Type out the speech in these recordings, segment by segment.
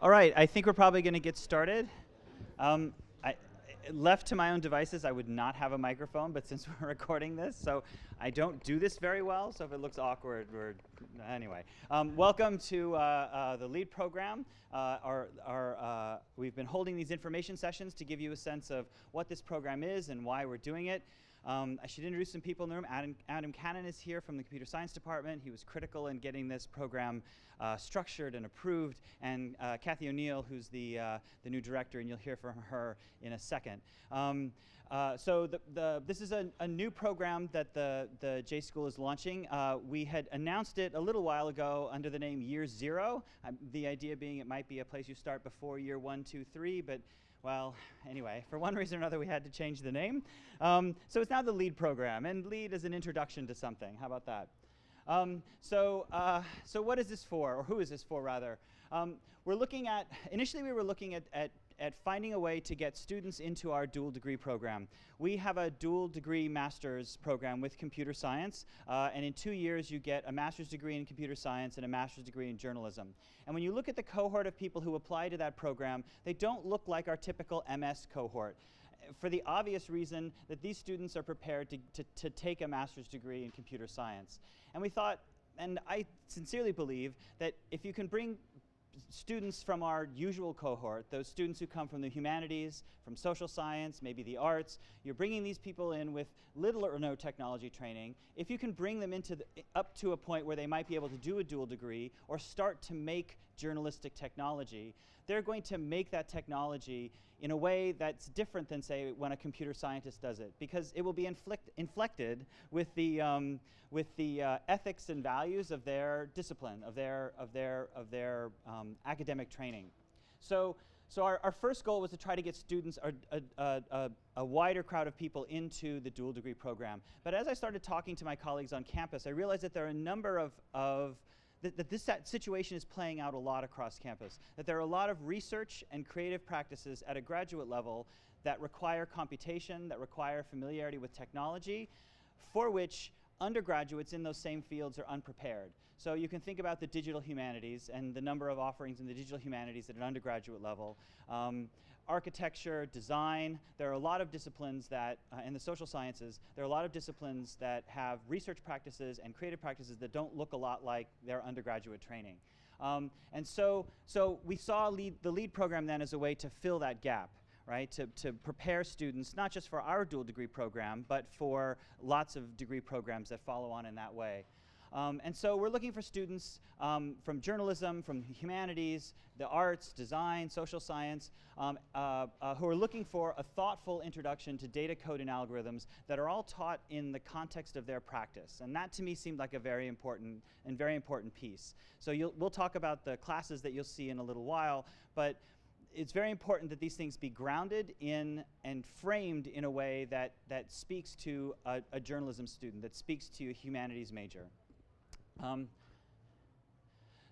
All right, I think we're probably going to get started. Um, left to my own devices, I would not have a microphone, but since we're recording this, so I don't do this very well, so if it looks awkward, anyway. Welcome to the LEAD program. We've been holding these information sessions to give you a sense of what this program is and why we're doing it. I should introduce some people in the room. Adam Cannon is here from the computer science department. He was critical in getting this program structured and approved. And Kathy O'Neill, who's the new director, and you'll hear from her in a second. So this is a new program that the J School is launching. We had announced it a little while ago under the name Year Zero. The idea being it might be a place you start before year 1, 2, 3, but well, anyway, for one reason or another, we had to change the name. So it's now the LEAD program, and LEAD is an introduction to something. How about that? So what is this for, or who is this for, rather? Initially we were looking at finding a way to get students into our dual degree program. We have a dual degree master's program with computer science, and in 2 years you get a master's degree in computer science and a master's degree in journalism. And when you look at the cohort of people who apply to that program, they don't look like our typical MS cohort, for the obvious reason that these students are prepared to take a master's degree in computer science. And we thought, and I sincerely believe, that if you can bring students from our usual cohort, those students who come from the humanities, from social science, maybe the arts, you're bringing these people in with little or no technology training. If you can bring them up to a point where they might be able to do a dual degree or start to make journalistic technology, they're going to make that technology in a way that's different than, say, when a computer scientist does it, because it will be inflected with the ethics and values of their discipline, of their academic training. So our first goal was to try to get students, a wider crowd of people, into the dual degree program. But as I started talking to my colleagues on campus, I realized that there are a number that this situation is playing out a lot across campus, that there are a lot of research and creative practices at a graduate level that require computation, that require familiarity with technology, for which undergraduates in those same fields are unprepared. So you can think about the digital humanities and the number of offerings in the digital humanities at an undergraduate level. Architecture, design, there are a lot of disciplines that, in the social sciences, there are a lot of disciplines that have research practices and creative practices that don't look a lot like their undergraduate training. And so we saw the LEAD program then as a way to fill that gap, right, to prepare students, not just for our dual degree program, but for lots of degree programs that follow on in that way. And so we're looking for students from journalism, from humanities, the arts, design, social science, who are looking for a thoughtful introduction to data code and algorithms that are all taught in the context of their practice. And that to me seemed like a very important piece. So we'll talk about the classes that you'll see in a little while, but it's very important that these things be grounded in and framed in a way that speaks to a journalism student, that speaks to a humanities major.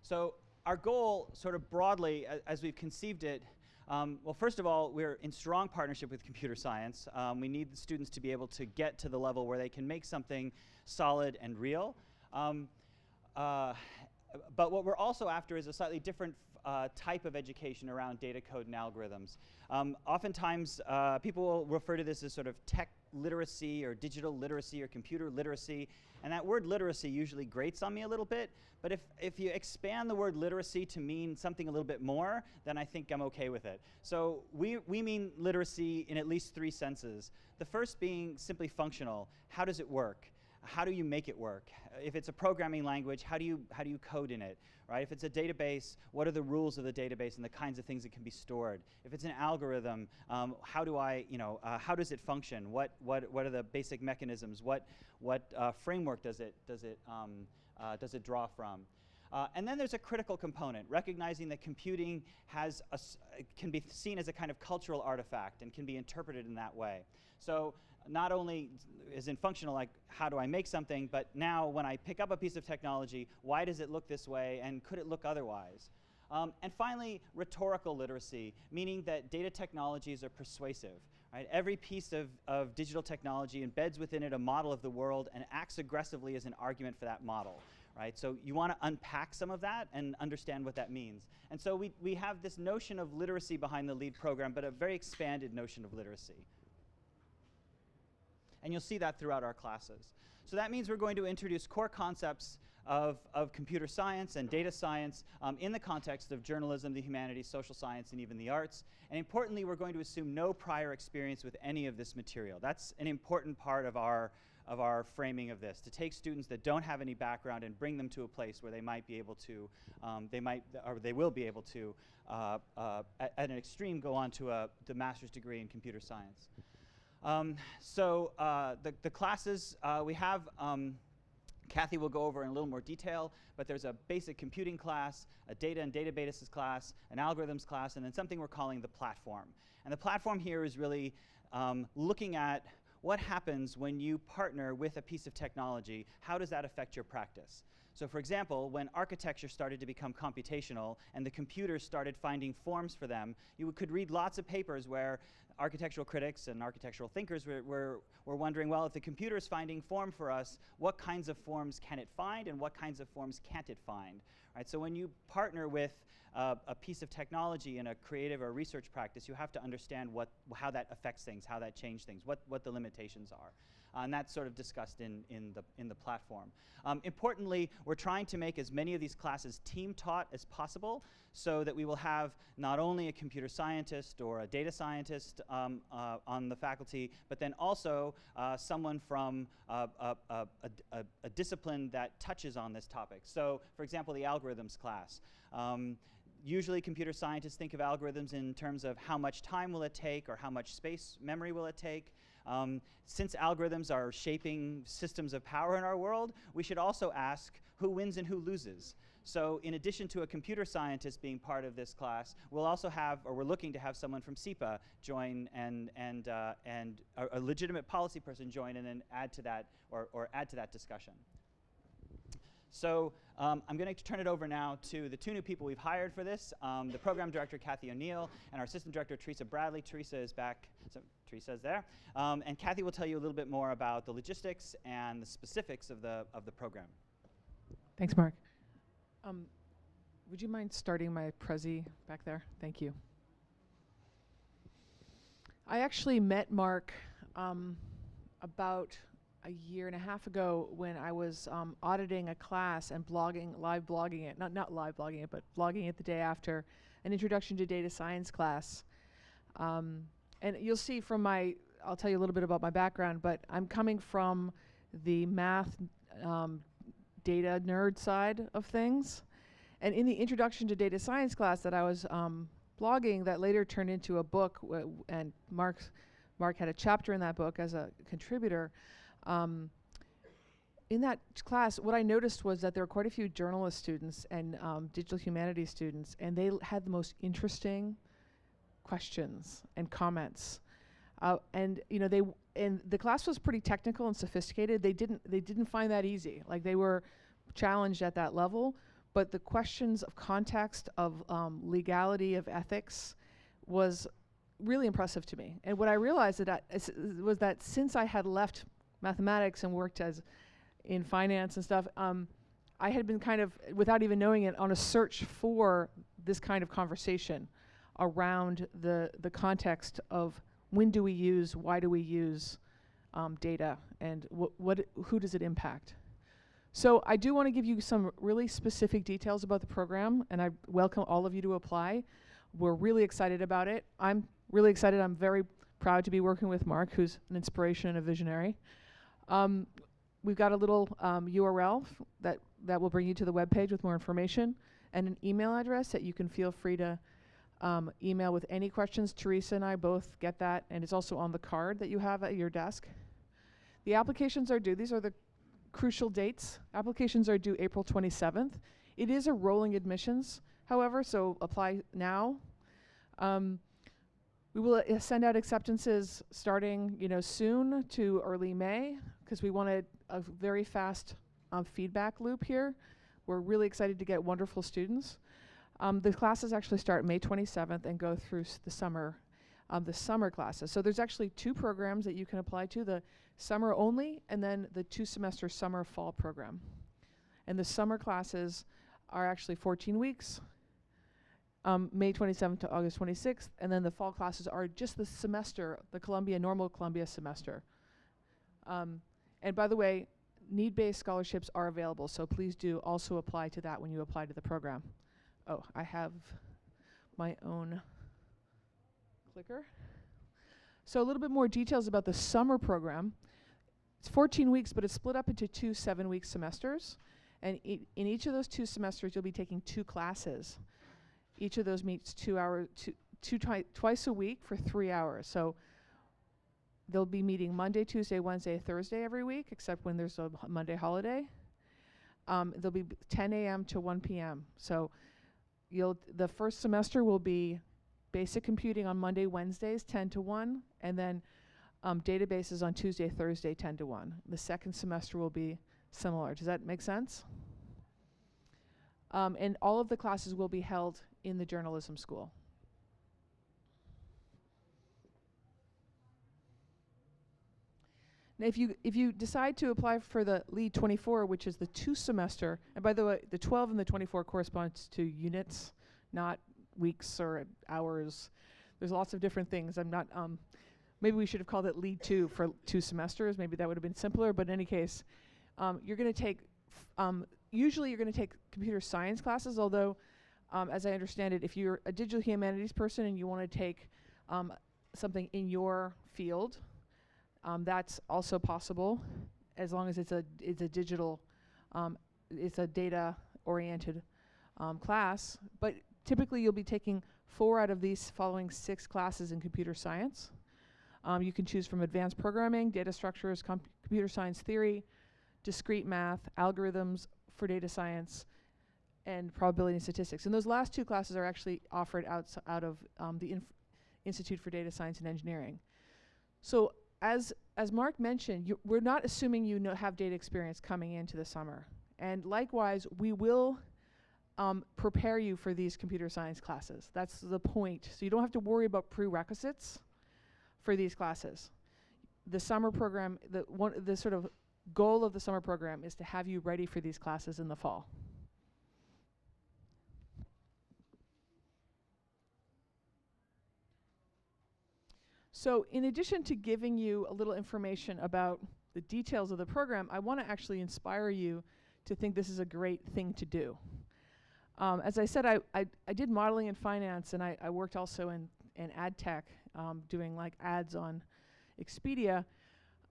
So our goal, sort of broadly, as we've conceived it, well, first of all, we're in strong partnership with computer science. We need the students to be able to get to the level where they can make something solid and real. But what we're also after is a slightly different type of education around data code and algorithms. Oftentimes, people will refer to this as sort of tech literacy or digital literacy or computer literacy, and that word literacy usually grates on me a little bit, but if you expand the word literacy to mean something a little bit more, then I think I'm okay with it. So we mean literacy in at least 3 senses. The first being simply functional. How does it work? How do you make it work? If it's a programming language, how do you code in it, right? If it's a database, what are the rules of the database and the kinds of things that can be stored? If it's an algorithm, how does it function? What are the basic mechanisms? What framework does it draw from? And then there's a critical component, recognizing that computing can be seen as a kind of cultural artifact and can be interpreted in that way. So not only is in functional, like how do I make something, but now when I pick up a piece of technology, why does it look this way and could it look otherwise? And finally, rhetorical literacy, meaning that data technologies are persuasive. Right? Every piece of digital technology embeds within it a model of the world and acts aggressively as an argument for that model. right? So you want to unpack some of that and understand what that means. And so we have this notion of literacy behind the LEAD program, but a very expanded notion of literacy. And you'll see that throughout our classes. So that means we're going to introduce core concepts of computer science and data science in the context of journalism, the humanities, social science, and even the arts. And importantly, we're going to assume no prior experience with any of this material. That's an important part of our framing of this, to take students that don't have any background and bring them to a place where they might be able to, they will be able to, at an extreme, go on to the master's degree in computer science. The classes we have, Kathy will go over in a little more detail, but there's a basic computing class, a data and databases class, an algorithms class, and then something we're calling the platform. And the platform here is really looking at what happens when you partner with a piece of technology. How does that affect your practice? So for example, when architecture started to become computational and the computers started finding forms for them, you could read lots of papers where architectural critics and architectural thinkers were wondering, well, if the computer is finding form for us, what kinds of forms can it find and what kinds of forms can't it find? Right? So when you partner with a piece of technology in a creative or research practice, you have to understand how that affects things, how that changes things, what the limitations are. And that's sort of discussed in the platform. Importantly, we're trying to make as many of these classes team-taught as possible so that we will have not only a computer scientist or a data scientist on the faculty, but then also someone from a discipline that touches on this topic. So, for example, the algorithms class. Usually computer scientists think of algorithms in terms of how much time will it take or how much space memory will it take. Since algorithms are shaping systems of power in our world, we should also ask who wins and who loses. So in addition to a computer scientist being part of this class, we'll also have, or we're looking to have someone from SEPA join and a legitimate policy person join and then add to that, or add to that discussion. So I'm going to turn it over now to the two new people we've hired for this, the program director, Kathy O'Neill, and our assistant director, Teresa Bradley. Teresa is back. So Teresa's there. And Kathy will tell you a little bit more about the logistics and the specifics of the program. Thanks, Mark. Would you mind starting my Prezi back there? Thank you. I actually met Mark about a year and a half ago when I was auditing a class and live blogging it, not live blogging it, but blogging it the day after an introduction to data science class. And you'll see from I'll tell you a little bit about my background, but I'm coming from the math data nerd side of things. And in the introduction to data science class that I was blogging, that later turned into a book, and Mark had a chapter in that book as a contributor. In that class, what I noticed was that there were quite a few journalist students and digital humanities students, and they had the most interesting questions and comments. And you know, the class was pretty technical and sophisticated. They didn't find that easy. Like, they were challenged at that level, but the questions of context, of legality, of ethics was really impressive to me. And what I realized was that since I had left mathematics and worked in finance and stuff, I had been kind of, without even knowing it, on a search for this kind of conversation around the context of when do we use, why do we use data, and who does it impact. So I do want to give you some really specific details about the program, and I welcome all of you to apply. We're really excited about it. I'm really excited. I'm very proud to be working with Mark, who's an inspiration and a visionary. We've got a little URL that will bring you to the webpage with more information, and an email address that you can feel free to email with any questions. Teresa and I both get that, and it's also on the card that you have at your desk. The applications are due. These are the crucial dates. Applications are due April 27th. It is a rolling admissions, however, so apply now. We will send out acceptances starting, soon to early May, because we wanted a very fast feedback loop here. We're really excited to get wonderful students. The classes actually start May 27th and go through the summer classes. So there's actually two programs that you can apply to, the summer only and then the 2-semester summer-fall program. And the summer classes are actually 14 weeks, May 27th to August 26th, and then the fall classes are just the semester, the normal Columbia semester. And by the way, need-based scholarships are available, so please do also apply to that when you apply to the program. Oh, I have my own clicker. So a little bit more details about the summer program. It's 14 weeks, but it's split up into 2 7-week semesters. And in each of those 2 semesters, you'll be taking 2 classes. Each of those meets 2 hours, twice a week for 3 hours. So they'll be meeting Monday, Tuesday, Wednesday, Thursday every week, except when there's a Monday holiday. They'll be 10 a.m. to 1 p.m. So the first semester will be basic computing on Monday, Wednesdays, 10 to 1, and then databases on Tuesday, Thursday, 10 to 1. The second semester will be similar. Does that make sense? And all of the classes will be held in the journalism school. Now, if you decide to apply for the Lede 24, which is the 2 semester, and by the way, the 12 and the 24 corresponds to units, not weeks or hours. There's lots of different things. I'm not, maybe we should have called it Lede 2 for 2 semesters. Maybe that would have been simpler, but in any case, you're gonna take, usually you're gonna take computer science classes, although, as I understand it, if you're a digital humanities person and you wanna take something in your field, that's also possible, as long as it's a digital, it's a data-oriented class. But typically, you'll be taking 4 out of these following 6 classes in computer science. You can choose from advanced programming, data structures, computer science theory, discrete math, algorithms for data science, and probability and statistics. And those last 2 classes are actually offered out of the Institute for Data Science and Engineering. So as Mark mentioned, we're not assuming you have data experience coming into the summer. And likewise, we will prepare you for these computer science classes. That's the point. So you don't have to worry about prerequisites for these classes. The summer program, the sort of goal of the summer program is to have you ready for these classes in the fall. So in addition to giving you a little information about the details of the program, I want to actually inspire you to think this is a great thing to do. As I said, I did modeling in finance, and I worked also in ad tech, doing like ads on Expedia.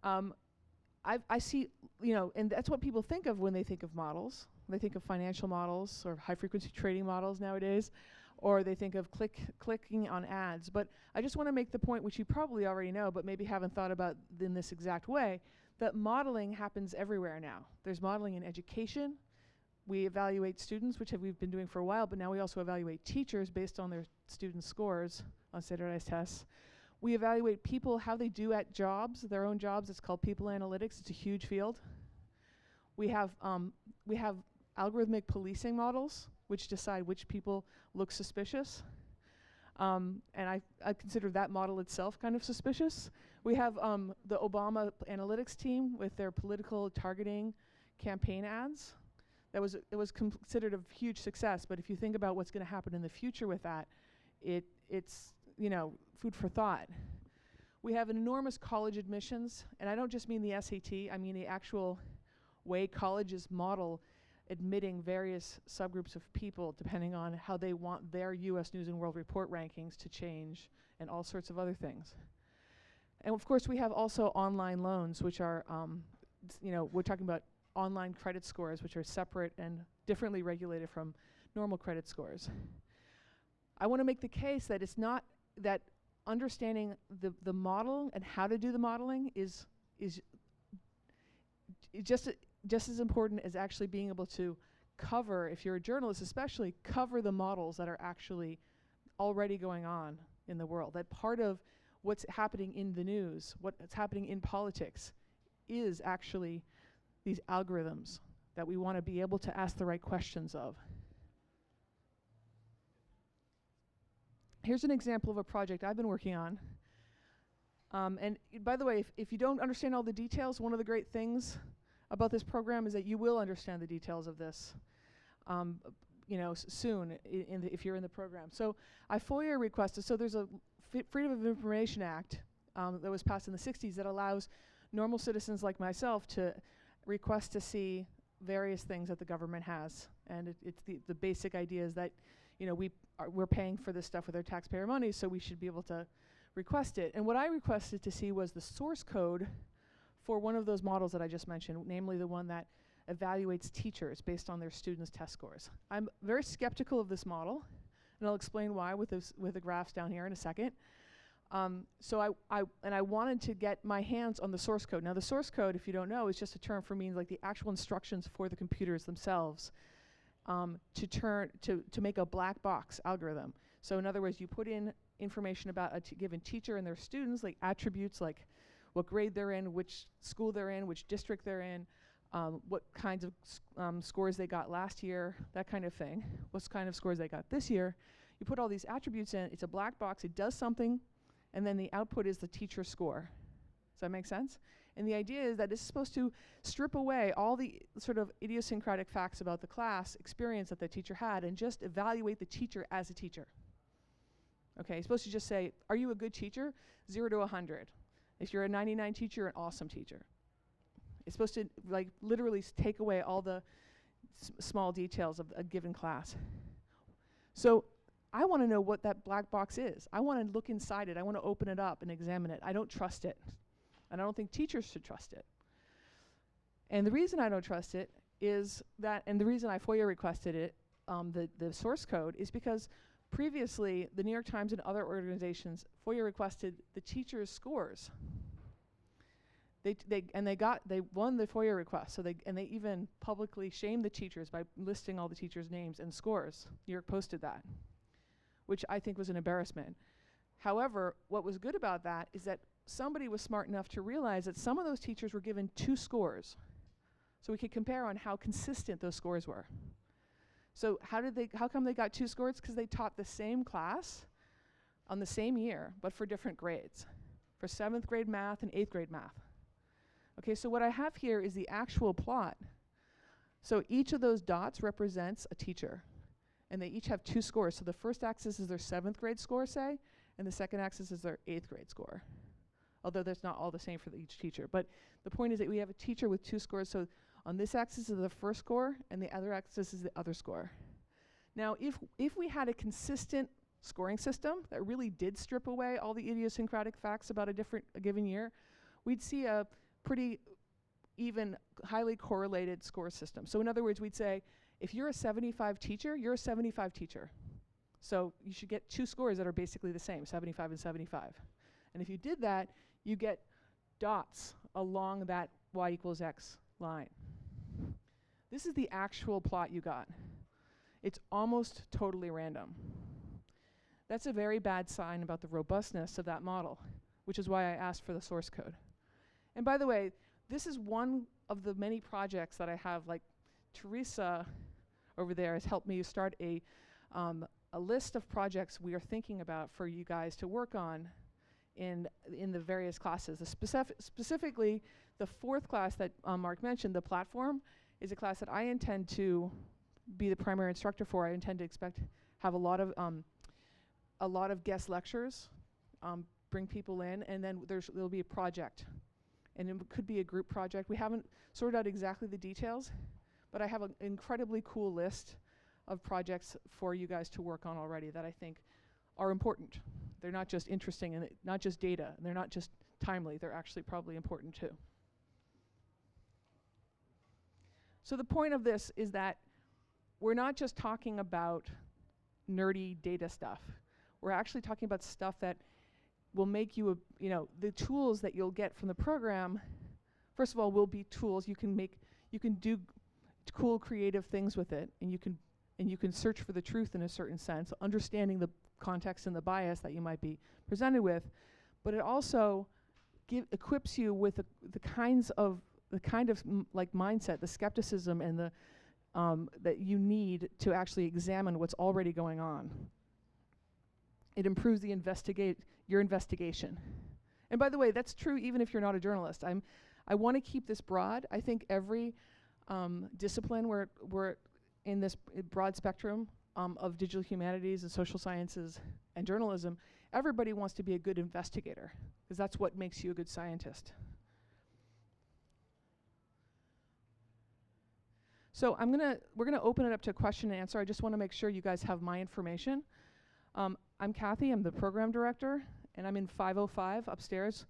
I see, and that's what people think of when they think of models. They think of financial models or high-frequency trading models nowadays, or they think of clicking on ads. But I just want to make the point, which you probably already know, but maybe haven't thought about in this exact way, that modeling happens everywhere now. There's modeling in education. We evaluate students, which we've been doing for a while, but now we also evaluate teachers based on their student scores on standardized tests. We evaluate people, how they do at jobs, their own jobs. It's called people analytics. It's a huge field. We have algorithmic policing models, which decide which people look suspicious. And I consider that model itself kind of suspicious. We have the Obama analytics team with their political targeting campaign ads. It was considered a huge success, but if you think about what's going to happen in the future with that, it's food for thought. We have an enormous college admissions, and I don't just mean the SAT, I mean the actual way colleges model admitting various subgroups of people depending on how they want their US News and World Report rankings to change, and all sorts of other things. And of course, we have also online loans, which are, we're talking about online credit scores, which are separate and differently regulated from normal credit scores. I want to make the case that it's not that understanding the model and how to do the modeling is just as important as actually being able to cover, if you're a journalist especially, cover the models that are actually already going on in the world. That part of what's happening in the news, what's happening in politics, is actually these algorithms that we want to be able to ask the right questions of. Here's an example of a project I've been working on. And by the way, if you don't understand all the details, one of the great things about this program is that you will understand the details of this, soon if you're in the program. So I FOIA requested, so there's a Freedom of Information Act that was passed in the 60s that allows normal citizens like myself to request to see various things that the government has. And it's the basic idea is that, we're paying for this stuff with our taxpayer money, so we should be able to request it. And what I requested to see was the source code for one of those models that I just mentioned, namely the one that evaluates teachers based on their students' test scores. I'm very skeptical of this model, and I'll explain why with the graphs down here in a second. So I wanted to get my hands on the source code. Now the source code, if you don't know, is just a term for means like the actual instructions for the computers themselves to make a black box algorithm. So in other words, you put in information about a given teacher and their students, like attributes like what grade they're in, which school they're in, which district they're in, what kinds of scores they got last year, that kind of thing, what kind of scores they got this year. You put all these attributes in, it's a black box, it does something, and then the output is the teacher score. Does that make sense? And the idea is that it's supposed to strip away all the sort of idiosyncratic facts about the class experience that the teacher had and just evaluate the teacher as a teacher. Okay, it's supposed to just say, are you a good teacher? 0 to 100. If you're a 99 teacher, you're an awesome teacher. It's supposed to like literally take away all the small details of a given class. So I want to know what that black box is. I want to look inside it. I want to open it up and examine it. I don't trust it. And I don't think teachers should trust it. And the reason I don't trust it is that, and the reason I FOIA requested it, the source code, is because previously the New York Times and other organizations FOIA requested the teachers' scores. They won the FOIA request. So they even publicly shamed the teachers by listing all the teachers' names and scores. New York posted that, which I think was an embarrassment. However, what was good about that is that somebody was smart enough to realize that some of those teachers were given 2 scores. So we could compare on how consistent those scores were. So how come they got 2 scores? Because they taught the same class on the same year, but for different grades. For 7th grade math and 8th grade math. Okay, so what I have here is the actual plot. So each of those dots represents a teacher. And they each have 2 scores. So the first axis is their 7th grade score, say, and the second axis is their 8th grade score. Although that's not all the same for each teacher. But the point is that we have a teacher with 2 scores. So on this axis is the first score, and the other axis is the other score. Now, if we had a consistent scoring system that really did strip away all the idiosyncratic facts about a given year, we'd see a pretty even, highly correlated score system. So in other words, we'd say, if you're a 75 teacher, you're a 75 teacher. So you should get 2 scores that are basically the same, 75 and 75. And if you did that, you get dots along that y equals x line. This is the actual plot you got. It's almost totally random. That's a very bad sign about the robustness of that model, which is why I asked for the source code. And by the way, this is one of the many projects that I have. Like Teresa over there has helped me start a list of projects we are thinking about for you guys to work on in the various classes. Specifically, the 4th class that Mark mentioned, the platform, is a class that I intend to be the primary instructor for. I intend to have a lot of guest lectures, bring people in, and then there'll be a project. And it could be a group project. We haven't sorted out exactly the details, but I have an incredibly cool list of projects for you guys to work on already that I think are important. They're not just interesting and not just data, and they're not just timely, they're actually probably important too. So the point of this is that we're not just talking about nerdy data stuff. We're actually talking about stuff that will make you, the tools that you'll get from the program, first of all, will be tools. You can do cool, creative things with it, and you can search for the truth in a certain sense, understanding the context and the bias that you might be presented with. But it also equips you with the kind of mindset, the skepticism, and the that you need to actually examine what's already going on. It improves your investigation. And by the way, that's true even if you're not a journalist. I want to keep this broad. I think every discipline we're in this broad spectrum of digital humanities and social sciences and journalism, everybody wants to be a good investigator, because that's what makes you a good scientist. So we're gonna open it up to question and answer. I just want to make sure you guys have my information. I'm Kathy, I'm the program director, and I'm in 505 upstairs.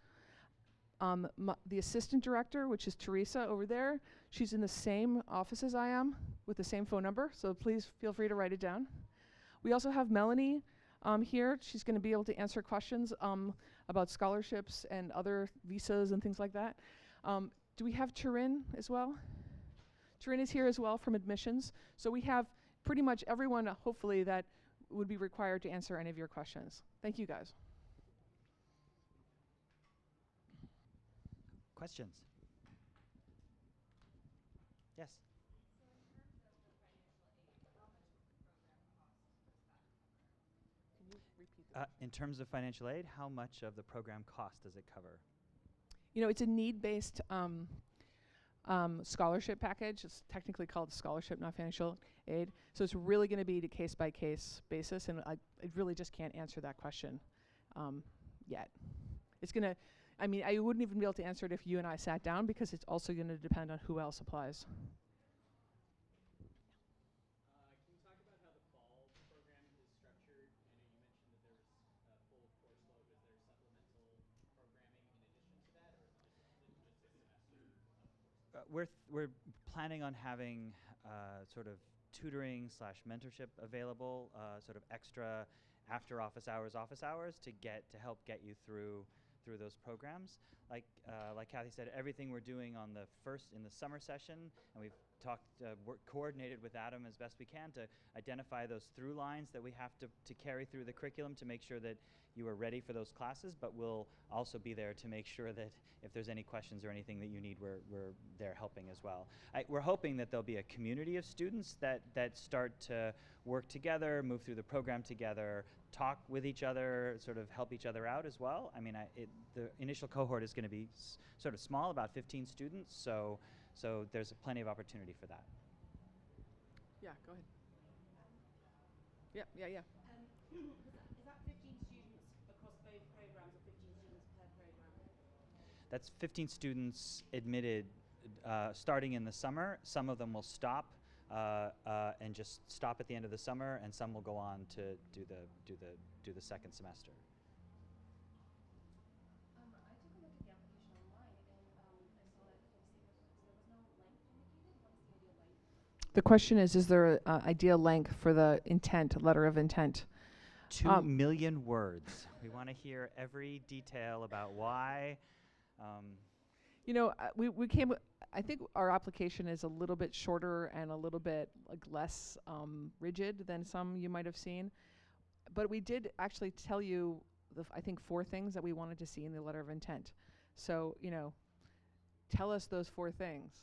The assistant director, which is Teresa over there, she's in the same office as I am with the same phone number, so please feel free to write it down. We also have Melanie here. She's going to be able to answer questions about scholarships and other visas and things like that. Do we have Turin as well? Turin is here as well from admissions. So we have pretty much everyone, hopefully, that would be required to answer any of your questions. Thank you, guys. Questions? Yes. Can you repeat that? In terms of financial aid, how much of the program cost does it cover? You know, it's a need-based scholarship package. It's technically called scholarship, not financial aid. So it's really going to be a case-by-case basis, and I really just can't answer that question yet. It's going to, I mean, I wouldn't even be able to answer it if you and I sat down, because it's also going to depend on who else applies. Can you talk about how the fall program is structured? I know you mentioned that there was a full course load. Is there supplemental programming in addition to that, or is it just a semester of courses? We're planning on having sort of tutoring / mentorship available, sort of extra after office hours to help get you through those programs. Like Kathy said, everything we're doing in the summer session, and we've coordinated with Adam as best we can to identify those through lines that we have to carry through the curriculum to make sure that you are ready for those classes, but we'll also be there to make sure that if there's any questions or anything that you need, we're there helping as well. We're hoping that there'll be a community of students that start to work together, move through the program together, talk with each other, sort of help each other out as well. I mean, the initial cohort is going to be sort of small, about 15 students, so there's plenty of opportunity for that. Yeah, go ahead. Yeah. Is that 15 students across both programs, or 15 students per program? That's 15 students admitted starting in the summer. Some of them will stop and just stop at the end of the summer, and some will go on to do the second semester. I took a look at the application online, and I saw that there was no length indicated. What is the ideal length? The question is there an ideal length for the intent, letter of intent? 2 million words. We want to hear every detail about why. You know, we came. I think our application is a little bit shorter and a little bit less rigid than some you might have seen, but we did actually tell you I think 4 things that we wanted to see in the letter of intent. So, you know, tell us those 4 things.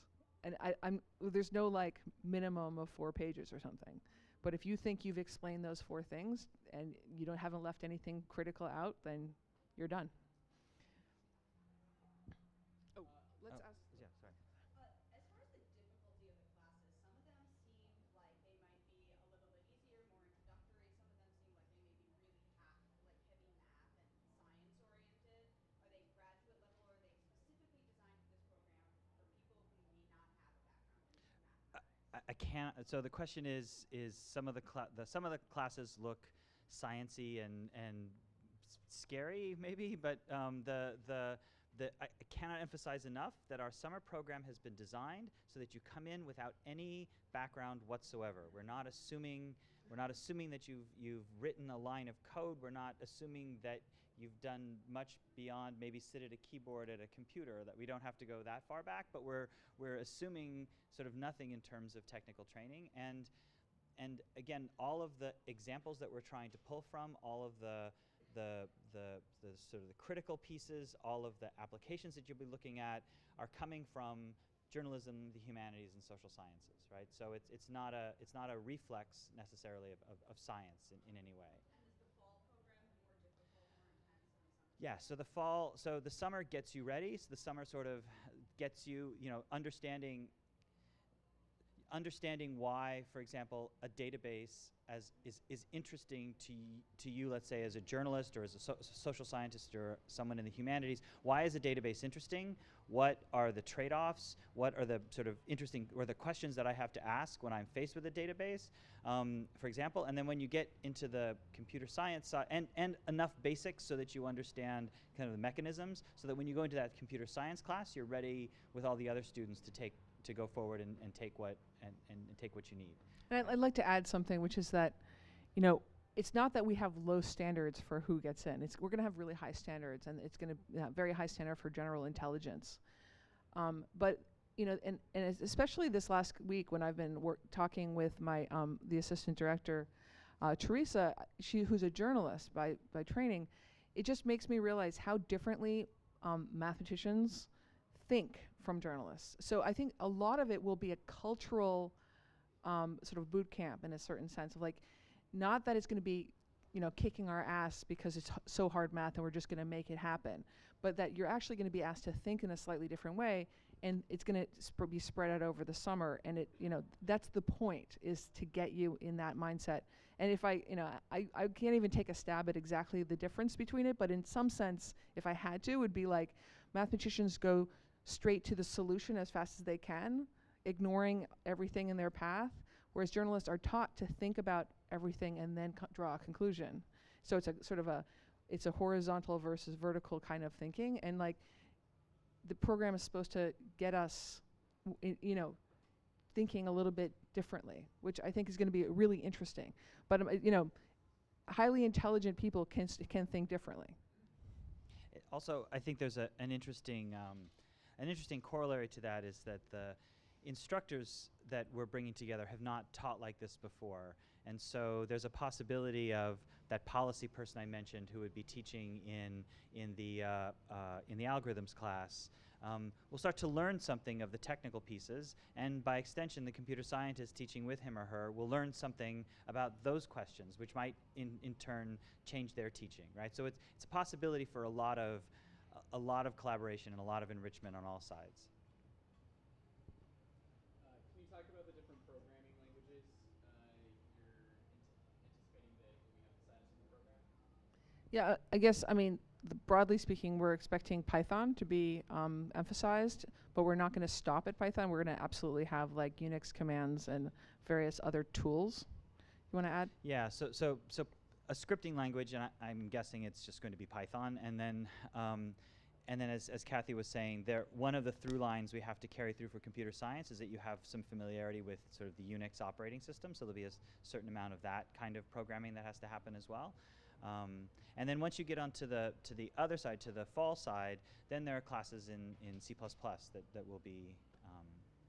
And there's no like minimum of 4 pages or something. But if you think you've explained those 4 things and you haven't left anything critical out, then you're done. Let's ask. Yeah, sorry. As far as the difficulty of the classes, some of them seem like they might be a little bit easier, more introductory. Some of them seem like they may be really heavy math and science oriented. Are they graduate level, or are they specifically designed for this program for people who may not have a background in math? I can't. So the question is some of the classes look sciencey and scary maybe, but I cannot emphasize enough that our summer program has been designed so that you come in without any background whatsoever. We're not assuming that you've written a line of code. We're not assuming that you've done much beyond maybe sit at a keyboard at a computer, that we don't have to go that far back, but we're assuming sort of nothing in terms of technical training. And again, all of the examples that we're trying to pull from, all of the sort of the critical pieces, all of the applications that you'll be looking at are coming from journalism, the humanities, and social sciences, right? So it's not a reflex necessarily of science in any way. And is the fall program more difficult, more intense than the summer? Yeah, so the summer gets you ready. So the summer sort of gets you, understanding why, for example, a database is interesting to you, let's say, as a journalist or as a social scientist or someone in the humanities. Why is a database interesting? What are the trade-offs? What are the sort of interesting, or the questions that I have to ask when I'm faced with a database, for example? And then when you get into the computer science side, and enough basics so that you understand kind of the mechanisms, so that when you go into that computer science class, you're ready with all the other students to go forward and take what you need. And I'd like to add something, which is that, it's not that we have low standards for who gets in. We're going to have really high standards, and it's going to very high standard for general intelligence. But especially this last week when I've been talking with my the assistant director, Teresa, who's a journalist by training, it just makes me realize how differently mathematicians think from journalists. So I think a lot of it will be a cultural sort of boot camp in a certain sense of like, not that it's going to be, kicking our ass because it's so hard math and we're just going to make it happen, but that you're actually going to be asked to think in a slightly different way, and it's going to be spread out over the summer. And that's the point, is to get you in that mindset. And if I can't even take a stab at exactly the difference between it, but in some sense, if I had to, it would be like mathematicians go straight to the solution as fast as they can, ignoring everything in their path, whereas journalists are taught to think about everything and then draw a conclusion. So it's a sort of it's a horizontal versus vertical kind of thinking, and like the program is supposed to get us, thinking a little bit differently, which I think is going to be really interesting. But highly intelligent people can think differently. Also, I think there's an interesting corollary to that, is that the instructors that we're bringing together have not taught like this before, and so there's a possibility of that policy person I mentioned who would be teaching in the algorithms class will start to learn something of the technical pieces, and by extension the computer scientist teaching with him or her will learn something about those questions, which might in turn change their teaching, right? So it's a possibility for a lot of collaboration and a lot of enrichment on all sides. Can you talk about the different programming languages you're anticipating that you'll be emphasizing in the program? Yeah, I guess, broadly speaking, we're expecting Python to be emphasized, but we're not going to stop at Python. We're going to absolutely have like Unix commands and various other tools. You want to add? Yeah, so a scripting language, and I'm guessing it's just going to be Python, and then as Kathy was saying, one of the through lines we have to carry through for computer science is that you have some familiarity with sort of the Unix operating system, so there'll be a certain amount of that kind of programming that has to happen as well. And then once you get onto the other side, to the fall side, then there are classes in C++ that will be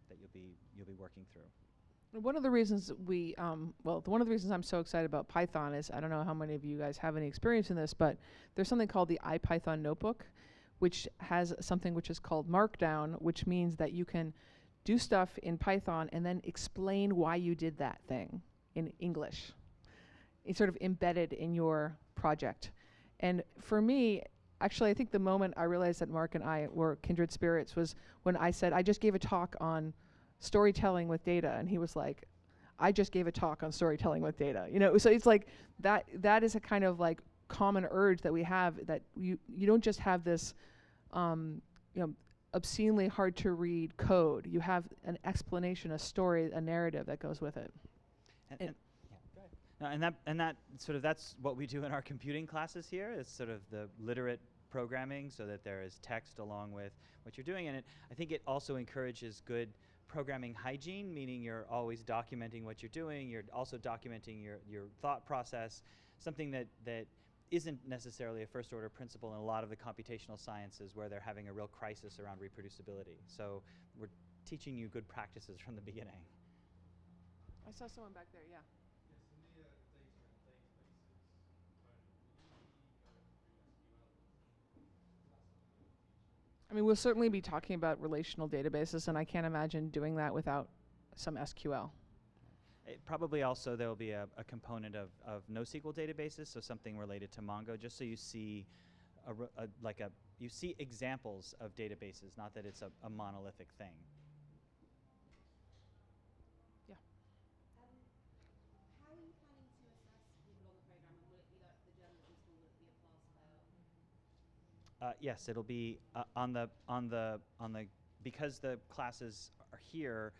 that you'll be working through. One of the reasons one of the reasons I'm so excited about Python is, I don't know how many of you guys have any experience in this, but there's something called the IPython notebook, which has something which is called Markdown, which means that you can do stuff in Python and then explain why you did that thing in English. It's sort of embedded in your project. And for me, actually, I think the moment I realized that Mark and I were kindred spirits was when I said, I just gave a talk on storytelling with data, and he was like, I just gave a talk on storytelling with data. So it's like that is a kind of like common urge that we have, that you don't just have this obscenely hard to read code. You have an explanation, a story, a narrative that goes with it. That's what we do in our computing classes here. It's sort of the literate programming, so that there is text along with what you're doing. And I think it also encourages good programming hygiene, meaning you're always documenting what you're doing. You're also documenting your thought process, something that isn't necessarily a first order principle in a lot of the computational sciences where they're having a real crisis around reproducibility. So we're teaching you good practices from the beginning. I saw someone back there, yeah. Yes, in the data and databases component, will you be going through SQL? Is that something that you're teaching? We'll certainly be talking about relational databases, and I can't imagine doing that without some SQL. Probably also there will be a component of NoSQL databases, so something related to Mongo, just so you see you see examples of databases, not that it's a monolithic thing. Yeah. How are you planning to assess people on the program, and will it be like the journalism school? Will it be a pass fail? Yes, it'll be because the classes are here.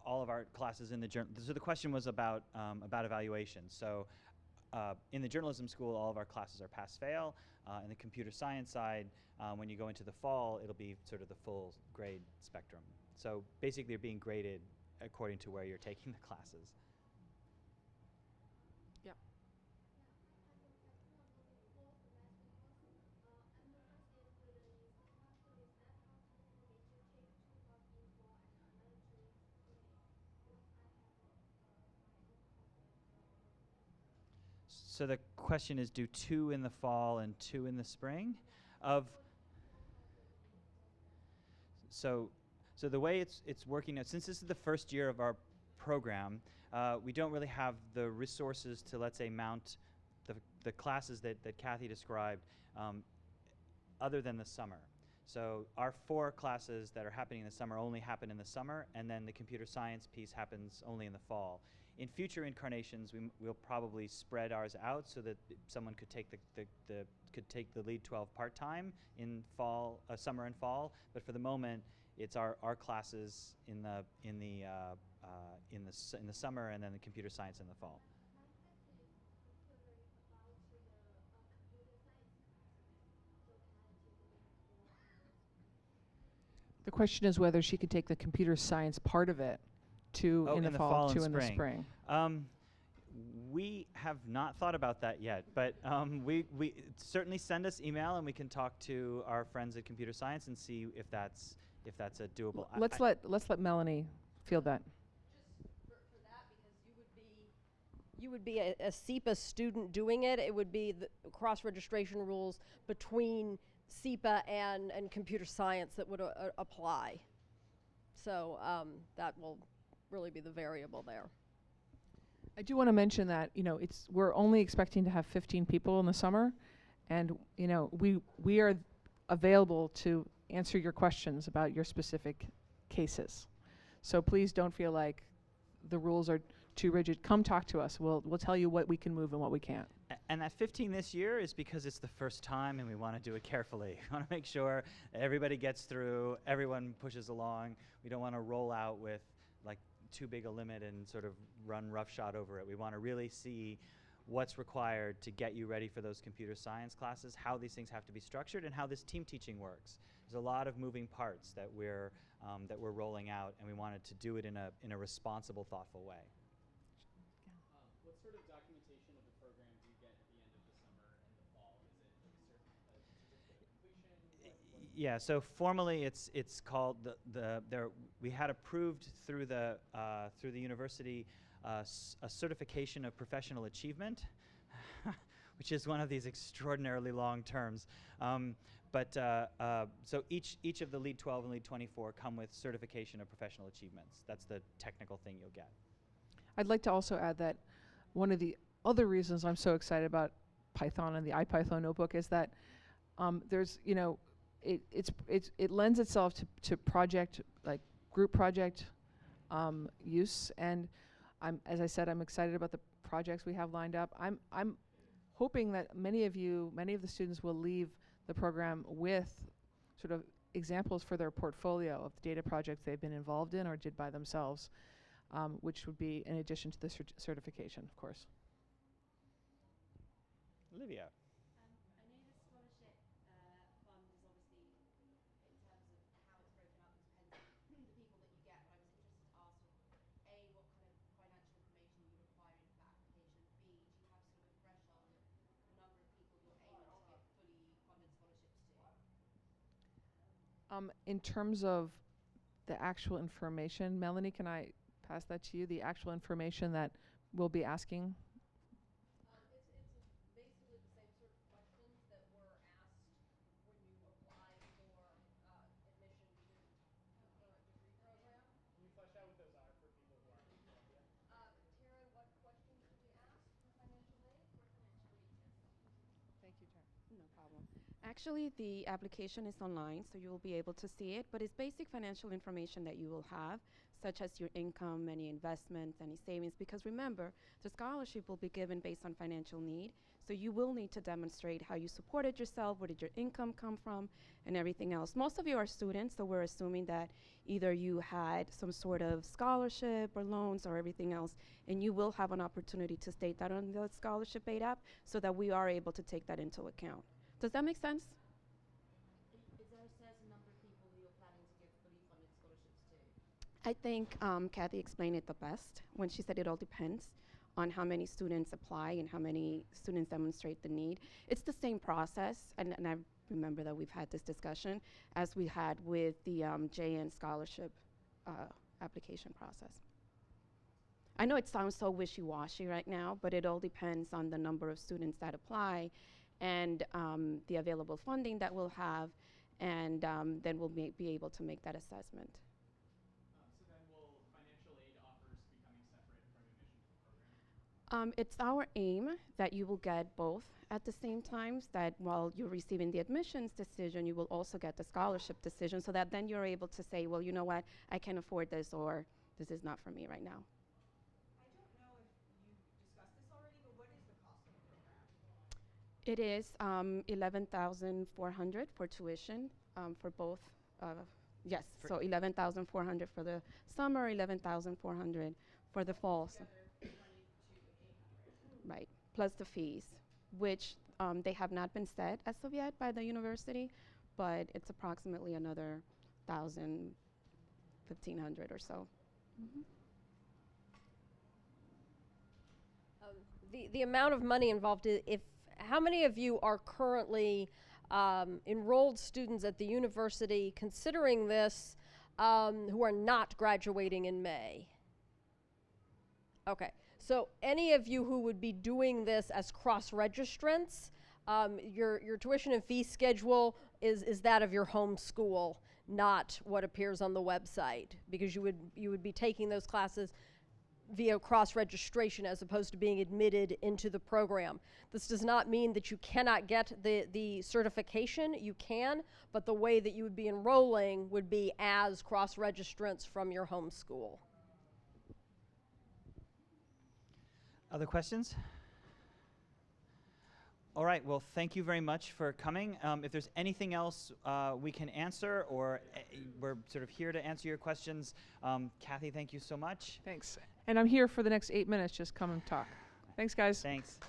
All of our classes in the so the question was about evaluation. So in the journalism school, all of our classes are pass-fail. In the computer science side, when you go into the fall, it'll be sort of the full grade spectrum. So basically, they're being graded according to where you're taking the classes. Yeah. So the question is, do 2 in the fall and 2 in the spring? Of so the way it's working now, since this is the first year of our program, we don't really have the resources to, let's say, mount the classes that Kathy described other than the summer. So our 4 classes that are happening in the summer only happen in the summer, and then the computer science piece happens only in the fall. In future incarnations, we'll probably spread ours out so that someone could take the Lead 12 part-time in fall, summer and fall. But for the moment, it's our classes in the summer, and then the computer science in the fall. The question is whether she could take the computer science part of it, 2 in the fall, 2 in the spring. We have not thought about that yet, but we certainly send us email, and we can talk to our friends at Computer Science and see if that's a doable. Let's let Melanie field that. Just for that, because you would be a SEPA student doing it. It would be the cross-registration rules between SEPA and computer science that would apply. So that will really be the variable there. I do want to mention that we're only expecting to have 15 people in the summer, and we are available to answer your questions about your specific cases. So please don't feel like the rules are too rigid. Come talk to us. We'll tell you what we can move and what we can't. And that 15 this year is because it's the first time, and we want to do it carefully. We want to make sure everybody gets through, everyone pushes along. We don't want to roll out with like too big a limit and sort of run roughshod over it. We want to really see what's required to get you ready for those computer science classes, how these things have to be structured, and how this team teaching works. There's a lot of moving parts that we're rolling out, and we wanted to do it in a responsible, thoughtful way. What sort of documentation of the program do you get at the end of the summer and the fall? Is it like a certificate of completion? Yeah, so formally it's called we had approved through the university a certification of professional achievement, which is one of these extraordinarily long terms. So each of the Lead 12 and Lead 24 come with certification of professional achievements. That's the technical thing you'll get. I'd like to also add that one of the other reasons I'm so excited about Python and the IPython notebook is that there's it lends itself to project, like group project use, and as I said, I'm excited about the projects we have lined up. I'm hoping that many of the students will leave the program with sort of examples for their portfolio of the data projects they've been involved in or did by themselves, which would be in addition to the certification, of course. Olivia. I know the scholarship fund is obviously, in terms of how it's broken up, it depends on the people that you get, but I was interested to ask A, what kind of financial information you require in for application, B, do you have sort of a threshold of the number of people you're aiming to give fully funded scholarships to? In terms of the actual information, Melanie, can I pass that to you? The actual information that we'll be asking. It's basically the same sort of questions that were asked when you applied for admission to the current degree program. Can you flesh out what those are for people who aren't involved yet? Taryn, what questions did we ask for financial aid? For financial aid, yes. Thank you, Taryn. No problem. Actually, the application is online, so you will be able to see it, but it's basic financial information that you will have, such as your income, any investments, any savings, because remember, the scholarship will be given based on financial need, so you will need to demonstrate how you supported yourself, where did your income come from, and everything else. Most of you are students, so we're assuming that either you had some sort of scholarship or loans or everything else, and you will have an opportunity to state that on the scholarship aid app so that we are able to take that into account. Does that make sense? Is there a certain number of people who you're planning to give fully funded scholarships to? I think Kathy explained it the best when she said it all depends on how many students apply and how many students demonstrate the need. It's the same process, and I remember that we've had this discussion as we had with the JN scholarship application process. I know it sounds so wishy-washy right now, but it all depends on the number of students that apply and the available funding that we'll have, and then we'll be able to make that assessment. So then will financial aid offers becoming separate from admission to the program? It's our aim that you will get both at the same time, that while you're receiving the admissions decision, you will also get the scholarship decision, so that then you're able to say, well, you know what, I can afford this, or this is not for me right now. I don't know if you discussed this already, but what is the cost of the program? It is 11,400 for tuition for both. Yes, For so 11,400 for the summer, 11,400 for the fall. Together, 22,800. Right, plus the fees, which they have not been set as of yet by the university, but it's approximately another 1,000, 1,500 or so. The amount of money involved, how many of you are currently enrolled students at the university considering this who are not graduating in May? Okay, so any of you who would be doing this as cross-registrants, your tuition and fee schedule is that of your home school, not what appears on the website, because you would be taking those classes via cross-registration as opposed to being admitted into the program. This does not mean that you cannot get the certification. You can, but the way that you would be enrolling would be as cross-registrants from your home school. Other questions? All right, well, thank you very much for coming. If there's anything else we can answer, or we're sort of here to answer your questions, Kathy, thank you so much. Thanks. And I'm here for the next 8 minutes. Just come and talk. Thanks, guys. Thanks.